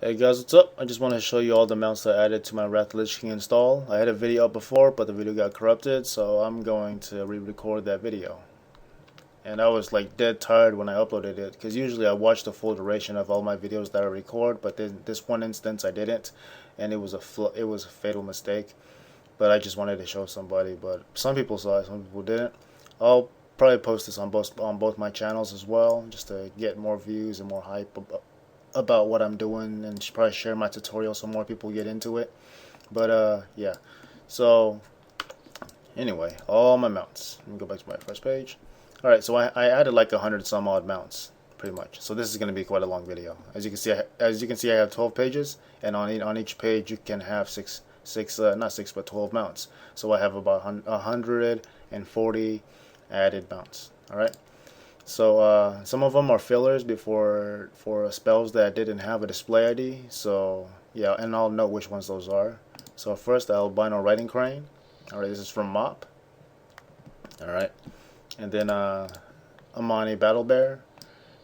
Hey guys, what's up? I just want to show you all the mounts that I added to my Wrath of Lich King install. I had a video up before, but the video got corrupted, so I'm going to re-record that video. And I was like dead tired when I uploaded it, because usually I watch the full duration of all my videos that I record, but then this one instance I didn't, and it was a fatal mistake. But I just wanted to show somebody, but some people saw it, some people didn't. I'll probably post this on both my channels as well, just to get more views and more hype about what I'm doing, and probably share my tutorial so more people get into it. But yeah. So anyway, all my mounts. Let me go back to my first page. All right, so I added like 100 some odd mounts, pretty much. So this is going to be quite a long video. As you can see, I have 12 pages, and on each page you can have not six, but 12 mounts. So I have about 140 added mounts. All right. So some of them are fillers before for spells that didn't have a display ID. So yeah, and I'll note which ones those are. So first, the albino riding crane. All right, this is from Mop. All right, and then Amani battle bear.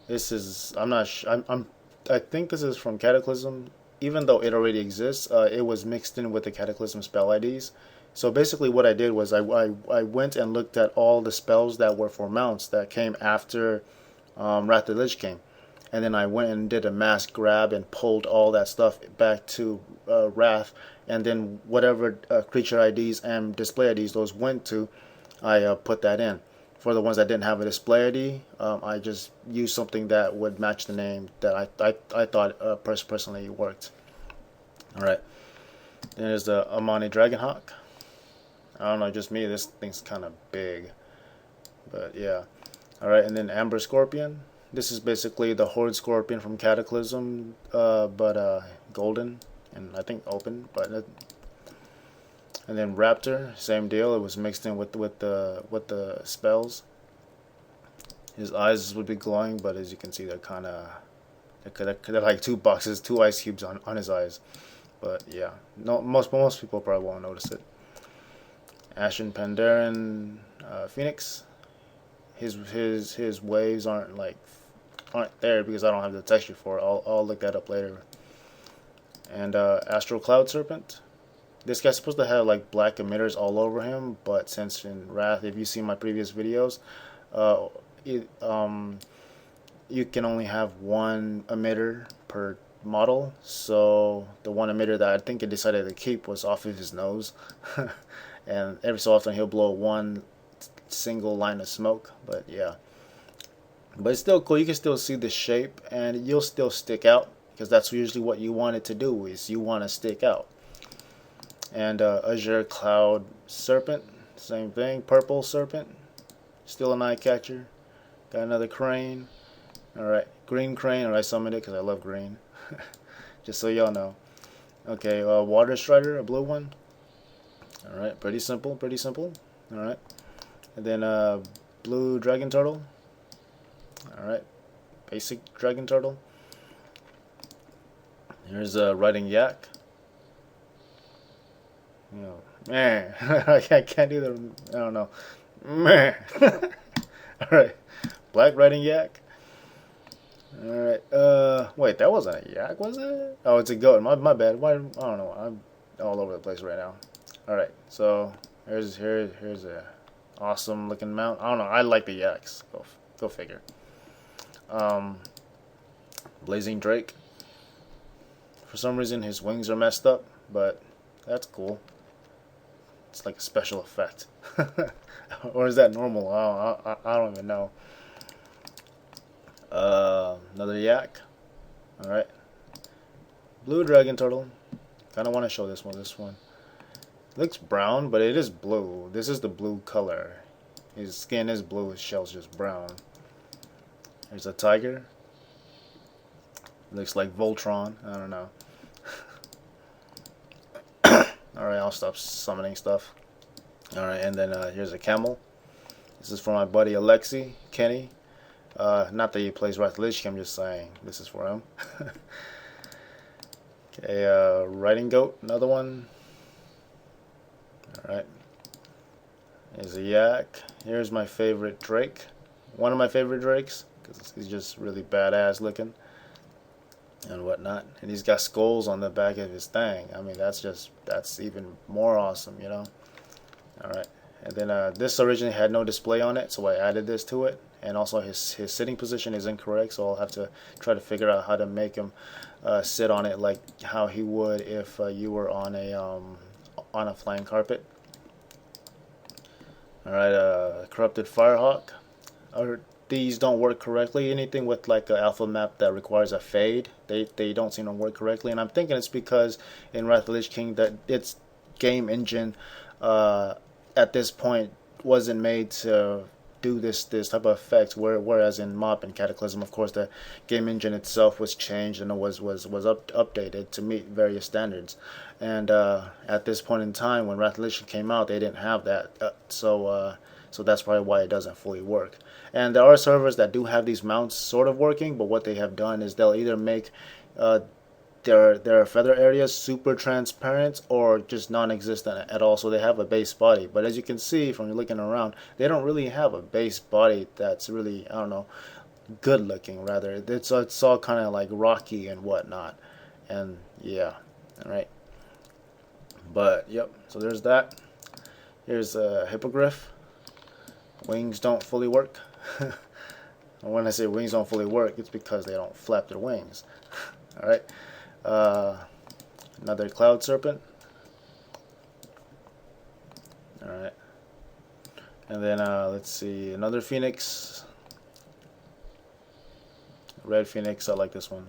This is I think this is from Cataclysm. Even though it already exists, it was mixed in with the Cataclysm spell IDs. So basically what I did was I went and looked at all the spells that were for mounts that came after Wrath of the Lich King. And then I went and did a mass grab and pulled all that stuff back to Wrath. And then whatever creature IDs and display IDs those went to, I put that in. For the ones that didn't have a display ID, I just used something that would match the name that I thought personally worked. Alright. Then there's the Amani Dragonhawk. I don't know, just me, this thing's kind of big. But yeah. Alright, and then Amber Scorpion. This is basically the Horde Scorpion from Cataclysm, but golden and I think open. And then Raptor, same deal. It was mixed in with the spells. His eyes would be glowing, but as you can see, they're like two ice cubes on his eyes. But yeah, no, most people probably won't notice it. Ashen Pandaren Phoenix. His waves aren't there because I don't have the texture for it. I'll look that up later. And Astral Cloud Serpent. This guy's supposed to have like black emitters all over him, but since in Wrath, if you see my previous videos, uh, it, you can only have one emitter per model. So the one emitter that I think it decided to keep was off of his nose, and every so often he'll blow one single line of smoke. But yeah, but it's still cool. You can still see the shape, and you'll still stick out because that's usually what you want it to do. Is you want to stick out. And Azure Cloud Serpent, same thing. Purple Serpent, still an eye catcher. Got another crane. Alright, green crane, or I summoned it because I love green. Just so y'all know. Okay, Water Strider, a blue one. Alright, pretty simple, pretty simple. Alright. And then blue Dragon Turtle. Alright, basic Dragon Turtle. Here's a Riding Yak. You know, man, I can't do the, I don't know. Man. Alright, Black Riding Yak. Alright, wait, that wasn't a yak, was it? Oh, it's a goat. My bad. Why? I don't know. I'm all over the place right now. Alright, so here's a awesome looking mount. I don't know. I like the yaks. Go figure. Blazing Drake. For some reason, his wings are messed up, but that's cool. It's like a special effect. Or is that normal? I don't even know. Another yak. Alright. Blue Dragon Turtle. Kind of want to show this one. This one looks brown, but it is blue. This is the blue color. His skin is blue, his shell's just brown. There's a tiger. Looks like Voltron. I don't know. Alright, I'll stop summoning stuff. Alright, and then here's a camel. This is for my buddy Alexi, Kenny. Not that he plays Wrath of the Lich King, I'm just saying this is for him. Okay, riding goat, another one. Alright. Here's a yak. Here's my favorite drake. One of my favorite drakes, because he's just really badass looking. and whatnot. And he's got skulls on the back of his thing. I mean, that's even more awesome, you know. All right. And then this originally had no display on it, so I added this to it. And also his sitting position is incorrect, so I'll have to try to figure out how to make him sit on it like how he would if you were on a flying carpet. All right, corrupted Firehawk. These don't work correctly. Anything with like an alpha map that requires a fade, they don't seem to work correctly. And I'm thinking it's because in Wrath of the Lich King that its game engine at this point wasn't made to do this type of effect. Whereas in Mop and Cataclysm, of course, the game engine itself was changed and it was updated to meet various standards. And at this point in time, when Wrath of the Lich King came out, they didn't have that. So that's probably why it doesn't fully work. And there are servers that do have these mounts sort of working, but what they have done is they'll either make their feather areas super transparent or just non-existent at all, so they have a base body. But as you can see from looking around, they don't really have a base body that's really, I don't know, good looking. Rather, it's all kind of like rocky and whatnot. And yeah, all right. But yep, so there's that. Here's a hippogriff. Wings don't fully work. When I say wings don't fully work, it's because they don't flap their wings. All right. Another cloud serpent. All right. And then let's see, another phoenix. Red phoenix. I like this one.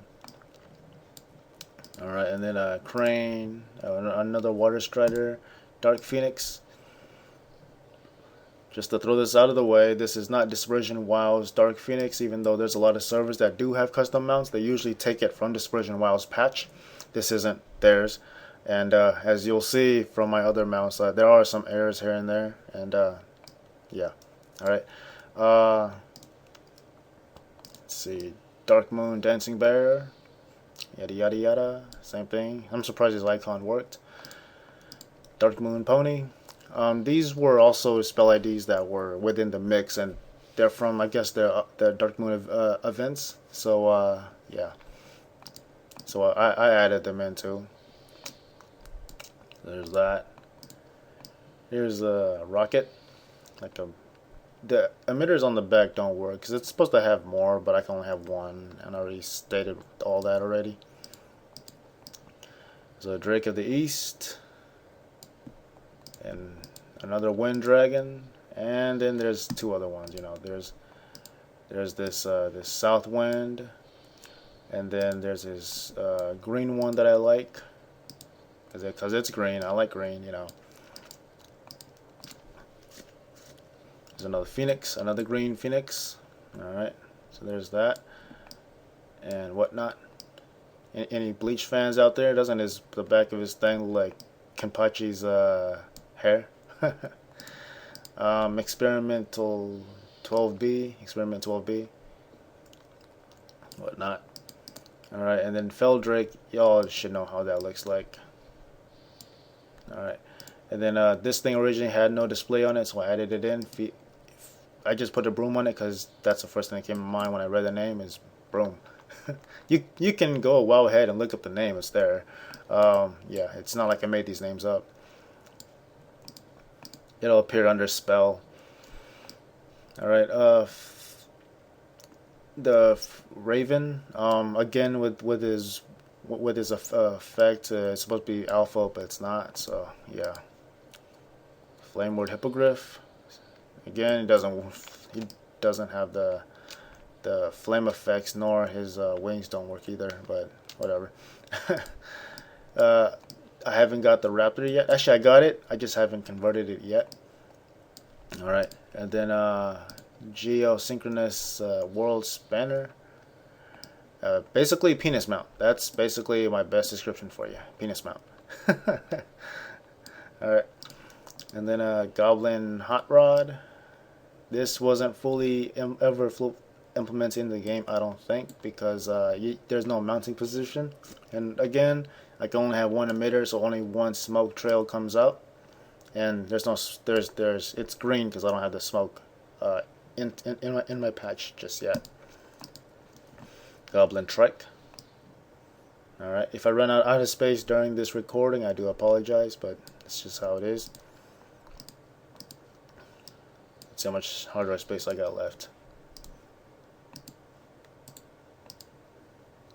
All right, and then a crane. Another water strider. Dark phoenix. Just to throw this out of the way, this is not Dispersion WoW's Dark Phoenix, even though there's a lot of servers that do have custom mounts. They usually take it from Dispersion WoW's patch. This isn't theirs. And as you'll see from my other mounts, there are some errors here and there. And yeah. Alright. Let's see. Dark Moon Dancing Bear. Yada yada yada. Same thing. I'm surprised his icon worked. Dark Moon Pony. These were also spell IDs that were within the mix, and they're from, I guess, the Dark Moon events. So yeah, so I added them in too. There's that. Here's a rocket. The emitters on the back don't work because it's supposed to have more, but I can only have one, and I already stated all that already. There's a Drake of the East. And another wind dragon, and then there's two other ones. You know, there's this this south wind, and then there's this green one that I like, cause it's green. I like green. You know. There's another phoenix, another green phoenix. All right, so there's that, and whatnot. Any Bleach fans out there? Doesn't the back of his thing look like Kenpachi's hair? Experimental 12B, whatnot. Alright, and then Feldrake, y'all should know how that looks like. Alright, and then this thing originally had no display on it, so I added it in. I just put a broom on it because that's the first thing that came to mind when I read the name is broom. You can go well ahead and look up the name, it's there. Yeah, it's not like I made these names up. It'll appear under spell. Alright, the Raven, again with his effect, it's supposed to be alpha, but it's not, so yeah. Flame Word Hippogriff, again, he doesn't have the flame effects, nor his wings don't work either, but whatever. I haven't got the Raptor yet. Actually, I got it. I just haven't converted it yet. Alright. And then Geosynchronous World Spanner. Basically, penis mount. That's basically my best description for you. Penis mount. Alright. And then Goblin Hot Rod. This wasn't fully ever implemented in the game, I don't think, because there's no mounting position. And again, I can only have one emitter, so only one smoke trail comes out, and it's green because I don't have the smoke in my patch just yet. Goblin Trike. Alright, if I run out of space during this recording, I do apologize, but it's just how it is. Let's see how much hard drive space I got left.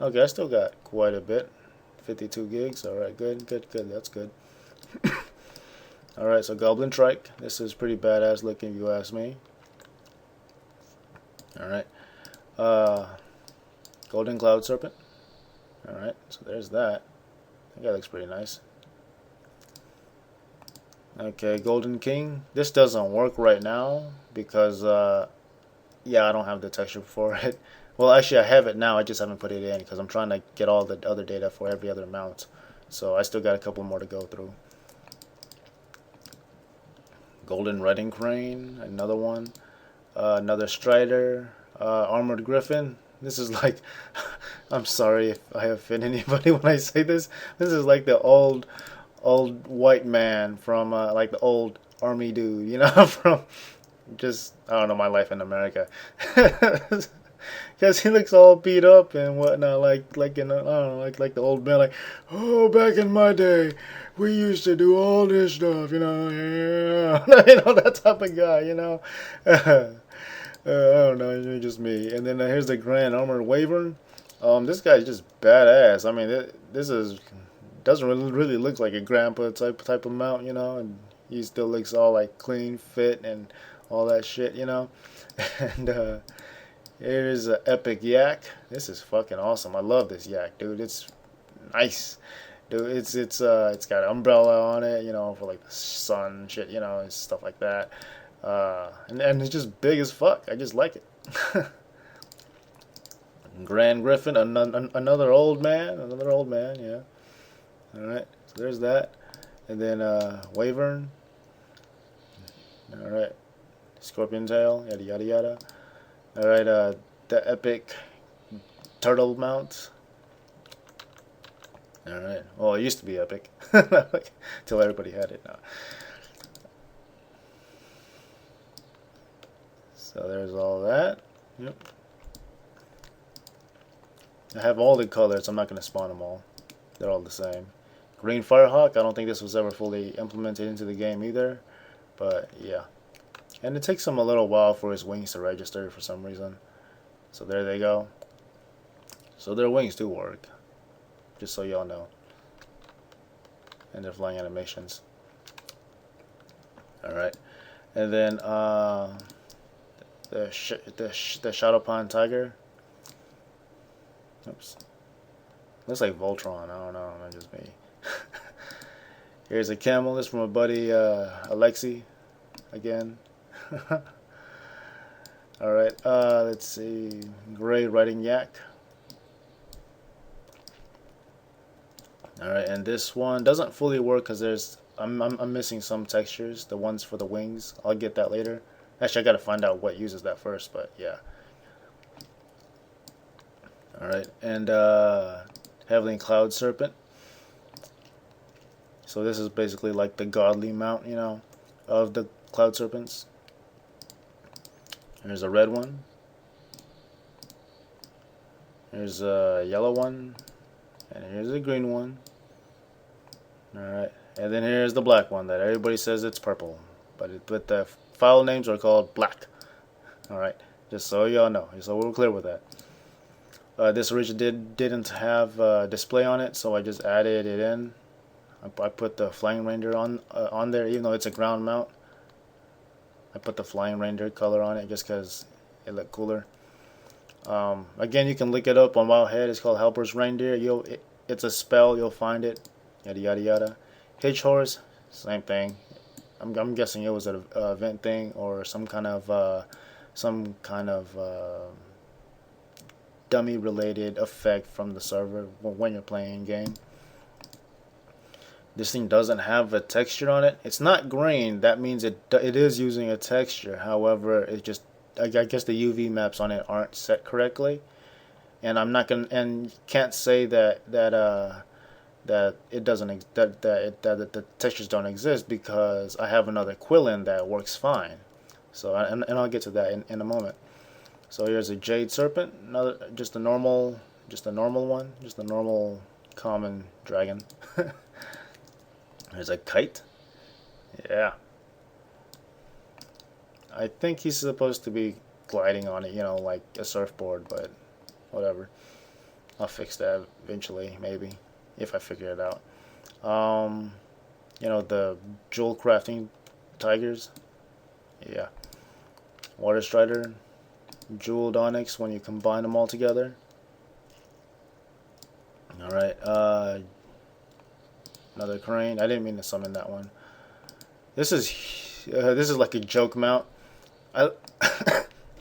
Okay, I still got quite a bit. 52 gigs. Alright, good, that's good. Alright, so Goblin Trike. This is pretty badass looking if you ask me. Alright. Golden Cloud Serpent. Alright, so there's that. That looks pretty nice. Okay, Golden King. This doesn't work right now because, yeah, I don't have the texture for it. Well, actually, I have it now. I just haven't put it in because I'm trying to get all the other data for every other mount. So I still got a couple more to go through. Golden Redding Crane, another one. Another Strider. Armored Griffin. This is like, I'm sorry if I offend anybody when I say this. This is like the old white man from like the old army dude, you know, from just, I don't know, my life in America. Because he looks all beat up and whatnot, like in, I don't know, like the old man, like, oh, back in my day, we used to do all this stuff, you know, yeah, you know, that type of guy, you know. I don't know, it's just me. And then here's the Grand Armored Wyvern. This guy's just badass. I mean, this is doesn't really look like a grandpa type of mount, you know, and he still looks all like clean, fit, and all that shit, you know. And here's an epic yak. This is fucking awesome. I love this yak, dude. It's nice, dude. It's got an umbrella on it, you know, for like the sun shit, you know, and stuff like that. And it's just big as fuck. I just like it. Grand Griffin, another old man, yeah. Alright, so there's that. And then Wyvern. Alright, Scorpion Tail, yada yada yada. Alright, the epic turtle mount. Alright, well, it used to be epic. Till everybody had it now. So there's all that. Yep. I have all the colors. I'm not going to spawn them all. They're all the same. Green Firehawk. I don't think this was ever fully implemented into the game either. But yeah. And it takes them a little while for his wings to register for some reason. So there they go. So their wings do work. Just so y'all know. And their flying animations. Alright. And then the Shadowpond Tiger. Oops. Looks like Voltron. I don't know. That's just me. Here's a camel. This from a buddy, Alexi. Again. Alright. Let's see. Gray Riding Yak. Alright. And this one doesn't fully work because I'm missing some textures. The ones for the wings. I'll get that later. Actually, I gotta find out what uses that first, but yeah. Alright, and Heavenly Cloud Serpent. So this is basically like the godly mount, you know, of the Cloud Serpents. Here's a red one. Here's a yellow one. And here's a green one. Alright, and then here's the black one that everybody says it's purple. But the file names are called black. Alright, just so y'all know, so we're clear with that. This originally didn't have display on it, so I just added it in. I put the Flying Reindeer on there, even though it's a ground mount. I put the Flying Reindeer color on it just because it looked cooler. Again, you can look it up on Wildhead. It's called Helper's Reindeer. It's a spell. You'll find it. Yada yada yada. Hitch Horse, same thing. I'm guessing it was an event thing or some kind of dummy related effect from the server when you're playing game. This thing doesn't have a texture on it. It's not green. That means it is using a texture. However, it just, I guess the UV maps on it aren't set correctly. And I'm not gonna, and can't say that it doesn't, that the textures don't exist because I have another Quillin that works fine. So and I'll get to that in a moment. So here's a Jade Serpent, just a normal one, just a normal common dragon. There's a kite. Yeah. I think he's supposed to be gliding on it, you know, like a surfboard, but whatever. I'll fix that eventually, maybe, if I figure it out. You know, the jewel crafting tigers. Yeah. Water strider. Jeweled onyx when you combine them all together. Alright, another crane. I didn't mean to summon that one. This is like a joke mount. I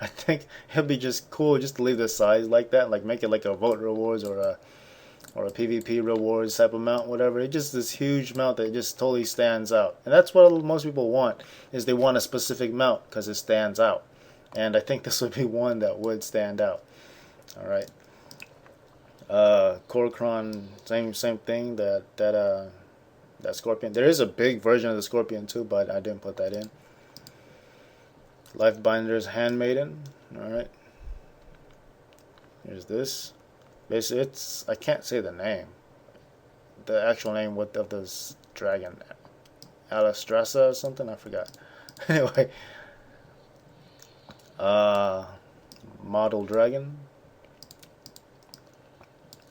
I think it'd be just cool just to leave the size like that, like make it like a vote rewards or a PvP rewards type of mount, whatever. It's just this huge mount that just totally stands out, and that's what most people want. Is they want a specific mount because it stands out, and I think this would be one that would stand out. All right. Korkron, same thing. That scorpion. There is a big version of the scorpion too, but I didn't put that in. Lifebinder's Handmaiden. Alright. Here's this. Basically, I can't say the name. The actual name of this dragon. Alistrasa or something? I forgot. Anyway. Model dragon.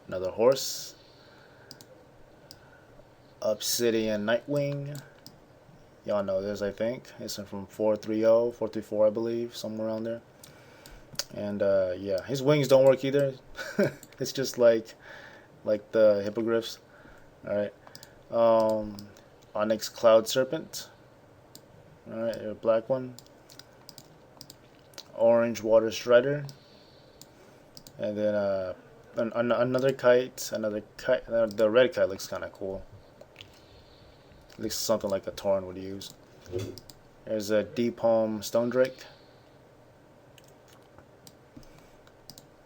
Another horse. Obsidian Nightwing. Y'all know this, I think. It's from 430, 434, I believe, somewhere around there. And yeah, his wings don't work either. It's just like the hippogriffs. All right. Onyx Cloud Serpent. All right, a black one. Orange Water Strider. And then another kite. Another kite. The red kite looks kind of cool. Looks something like a Tauren would use. There's a Deep Home Stone Drake.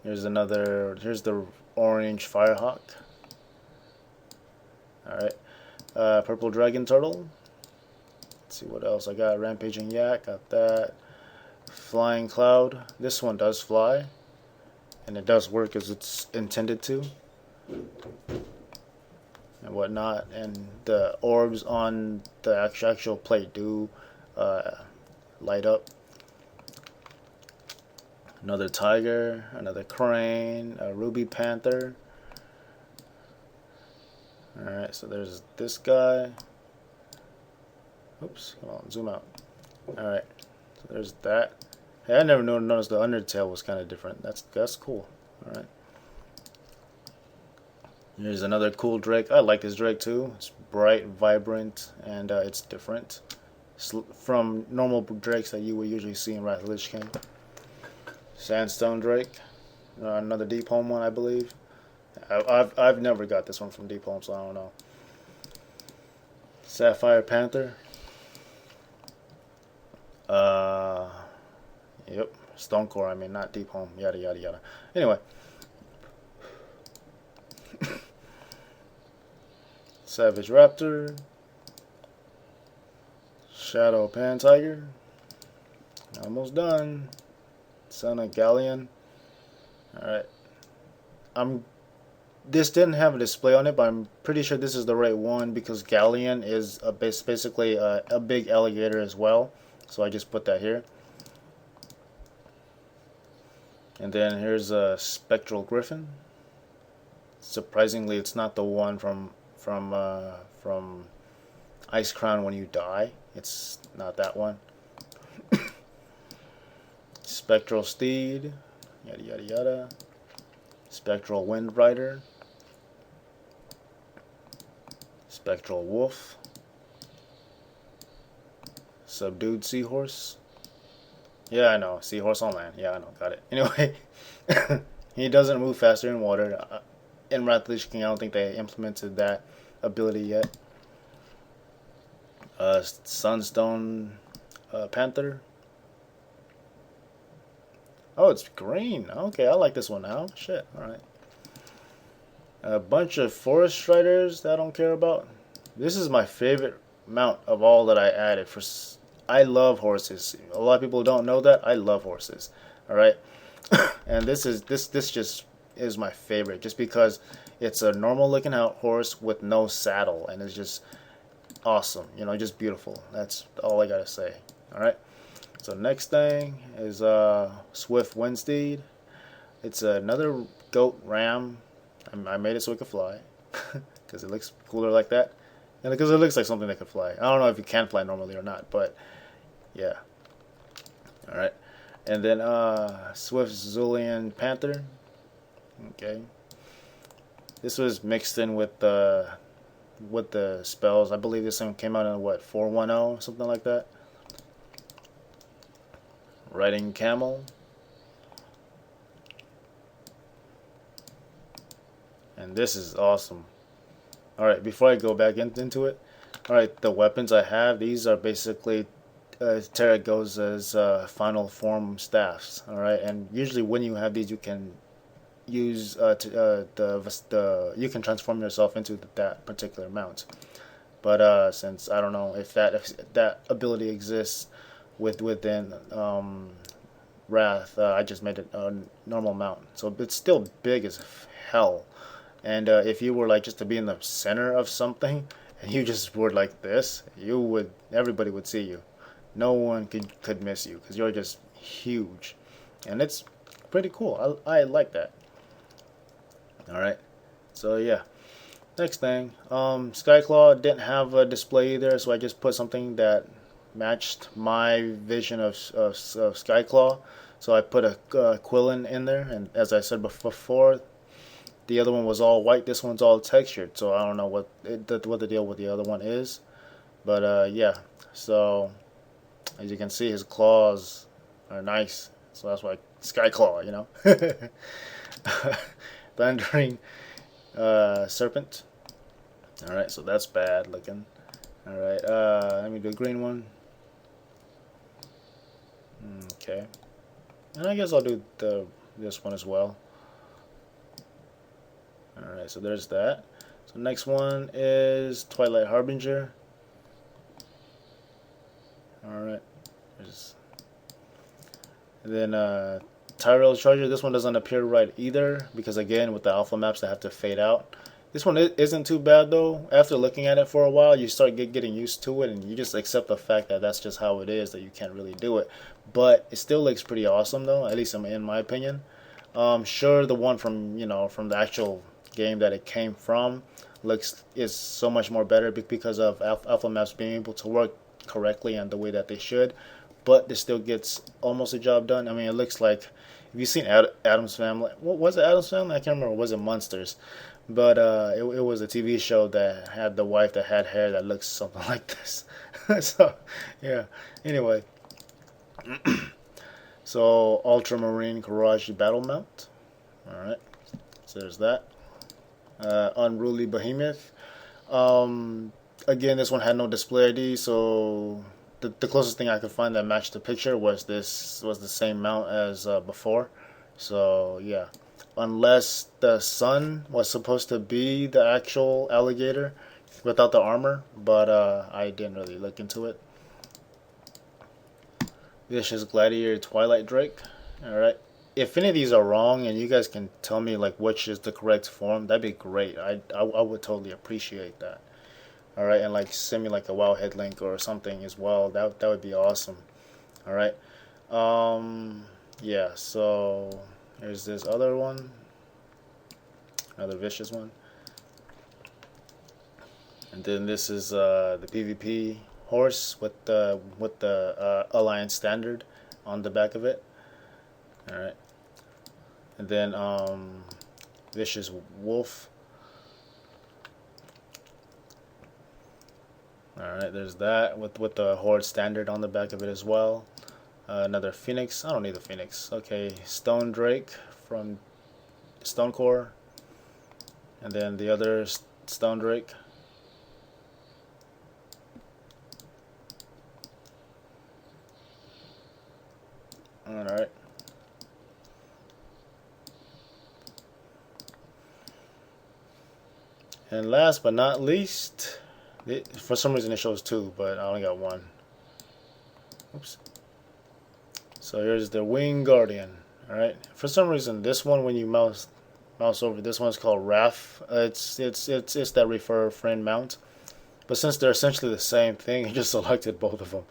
Here's another. Here's the orange Firehawk. Alright. Purple Dragon Turtle. Let's see what else I got. Rampaging Yak. Got that. Flying Cloud. This one does fly. And it does work as it's intended to. And whatnot, and the orbs on the actual plate do light up. Another tiger, another crane, a ruby panther. Alright, so there's this guy. Oops, come on, zoom out. Alright, so there's that. Hey, I never noticed the undertail was kind of different. That's cool. Alright. Here's another cool drake. I like this drake too. It's bright, vibrant, and it's different from normal drakes that you would usually see in Wrath of the Lich King. Sandstone drake. Another Deep Home one, I believe. I've never got this one from Deep Home, so I don't know. Sapphire Panther. Yep. Stonecore, I mean, not Deep Home. Yada, yada, yada. Anyway. Savage Raptor. Shadow Pan Tiger. Almost done. Son of Galleon. Alright. This didn't have a display on it, but I'm pretty sure this is the right one because Galleon is basically a big alligator as well. So I just put that here. And then here's a Spectral Griffin. Surprisingly, it's not the one from Ice Crown when you die. It's not that one. Spectral Steed. Yada yada yada. Spectral Wind Rider. Spectral Wolf. Subdued Seahorse. Yeah, I know. Seahorse on land. Yeah, I know. Got it. Anyway, he doesn't move faster in water. In Wrath of the Lich King, I don't think they implemented that ability yet. Sunstone Panther. Oh, it's green. Okay, I like this one now. Shit. Alright. A bunch of Forest Striders that I don't care about. This is my favorite mount of all that I added. I love horses. A lot of people don't know that. I love horses. Alright. And this just is my favorite, just because it's a normal looking out horse with no saddle, and it's just awesome. You know, just beautiful. That's all I gotta say. All right. So next thing is Swift Windsteed. It's another goat ram. I made it so it could fly because it looks cooler like that, and because it looks like something that could fly. I don't know if you can fly normally or not, but yeah. All right. And then Swift Zulian Panther. Okay. This was mixed in with the spells. I believe this one came out in what, 410, something like that. Riding Camel. And this is awesome. Alright, before I go back into it, alright, the weapons I have, these are basically Terragoza's final form staffs. Alright, and usually when you have these, you can use you can transform yourself into that particular mount. But since I don't know if that ability exists within Wrath, I just made it a normal mount. So it's still big as hell. And if you were like just to be in the center of something, and you just were like this, everybody would see you. No one could miss you because you're just huge, and it's pretty cool. I like that. All right, so yeah. Next thing, Skyclaw didn't have a display either, so I just put something that matched my vision of Skyclaw. So I put a Quillen in there, and as I said before, the other one was all white. This one's all textured, so I don't know what the deal with the other one is. But yeah, so as you can see, his claws are nice. So that's why Skyclaw, you know. Thundering Serpent. Alright, so that's bad looking. Alright, let me do a green one. Okay. And I guess I'll do this one as well. Alright, so there's that. So next one is Twilight Harbinger. Alright. And then Tyrell Charger. This one doesn't appear right either, because again, with the alpha maps, they have to fade out. This one isn't too bad though. After looking at it for a while, you start getting used to it, and you just accept the fact that that's just how it is, that you can't really do it. But it still looks pretty awesome though, at least in my opinion. Sure, the one from from the actual game that it came from is so much more better because of alpha maps being able to work correctly and the way that they should. But it still gets almost a job done. I mean, it looks like, have you seen Addams Family? What was it, Addams Family? I can't remember. Was it Monsters? But it was a TV show that had the wife that had hair that looks something like this. So yeah. Anyway, so Ultramarine Garage Battle Mount. All right. So there's that. Unruly Behemoth. Again, this one had no display ID, so the closest thing I could find that matched the picture was the same mount as before. So yeah, unless the sun was supposed to be the actual alligator without the armor, but I didn't really look into it. Vicious Gladiator Twilight Drake. All right. If any of these are wrong and you guys can tell me like which is the correct form, that'd be great. I would totally appreciate that. All right, and like send me like a Wowhead link or something as well. That would be awesome. All right. Yeah. So there's this other one, another vicious one, and then this is the PvP horse with the Alliance standard on the back of it. All right. And then Vicious Wolf. Alright, there's that with the Horde standard on the back of it as well. Another Phoenix. I don't need the Phoenix. Okay, Stone Drake from Stonecore. And then the other Stone Drake. Alright. And last but not least, for some reason it shows two, but I only got one. Oops. So here's the Wing Guardian. Alright. For some reason this one, when you mouse mouse over. This one's called RAF. It's that refer friend mount. But since they're essentially the same thing, I just selected both of them.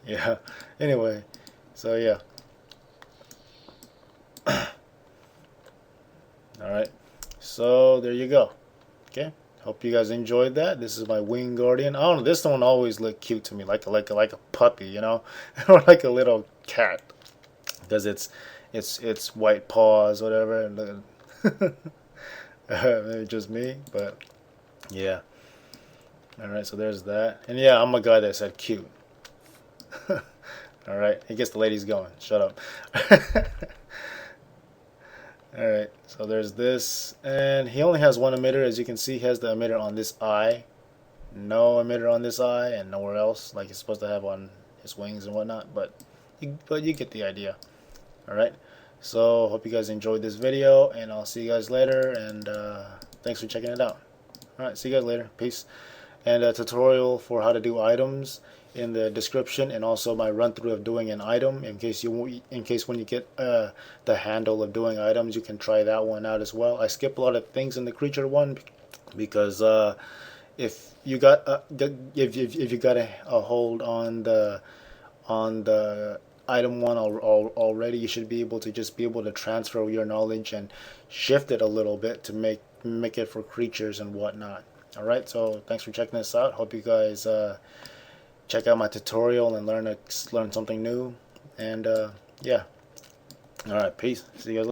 Yeah. Anyway, so yeah. Alright. So there you go. Okay. Hope you guys enjoyed that. This is my Wing Guardian. I don't know, this one always looked cute to me, like a puppy, you know? Or like a little cat. Because it's white paws, whatever, and maybe just me, but yeah. Alright, so there's that. And yeah, I'm a guy that said cute. Alright, he gets the ladies going. Shut up. Alright, so there's this. And he only has one emitter. As you can see, he has the emitter on this eye. No emitter on this eye and nowhere else, like he's supposed to have on his wings and whatnot. But you get the idea. Alright, so hope you guys enjoyed this video, and I'll see you guys later. And thanks for checking it out. Alright, see you guys later. Peace. And a tutorial for how to do items in the description, and also my run through of doing an item in case when you get the handle of doing items, you can try that one out as well. I skip a lot of things in the creature one because if you got if you got a hold on the item one already, you should be able to transfer your knowledge and shift it a little bit to make it for creatures and whatnot. Alright, so thanks for checking this out. Hope you guys check out my tutorial and learn something new. And yeah. Alright, peace. See you guys later.